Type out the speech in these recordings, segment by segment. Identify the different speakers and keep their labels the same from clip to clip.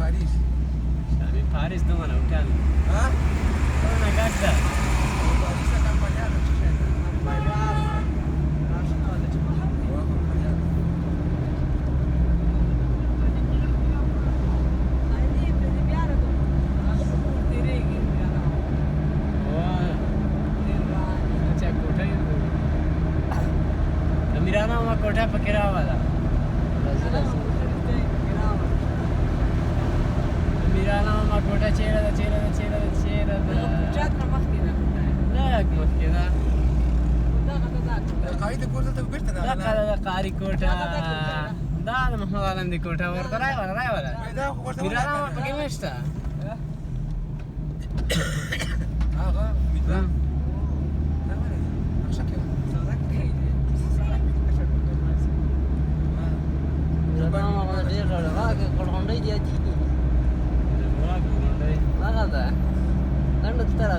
Speaker 1: Paris.
Speaker 2: În Paris nu mă hotel.
Speaker 1: Ha?
Speaker 2: Una gazda.
Speaker 1: Paris accompagnato ci c'è.
Speaker 3: Mai raro. Lascia no, da ciò.
Speaker 1: Ho accompagnato.
Speaker 3: Ai libri di piano con assurdi righe in piano.
Speaker 2: अच्छा कोठा ही तो मेरा नाम कोठा पकड़ा वाला मेरा नाम कोठा चेहरा
Speaker 3: Già tra macchina.
Speaker 2: لا أكمل كذا
Speaker 1: قاعد تقول انت قلت
Speaker 2: لا
Speaker 1: انا
Speaker 2: هذا قاري كوठा ده هذا محمد علي كوठा ورد راي ولا
Speaker 1: ده قلت
Speaker 2: मेरा नाम पकड़ में था
Speaker 1: اه ميدان لا ولا شكله
Speaker 2: मेरा नाम अपना डेढ़ रहा कि कोठा दिया जी ما هذا لأنه ترى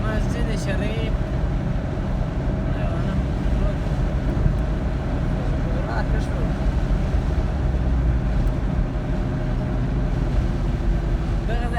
Speaker 2: مسجد شريف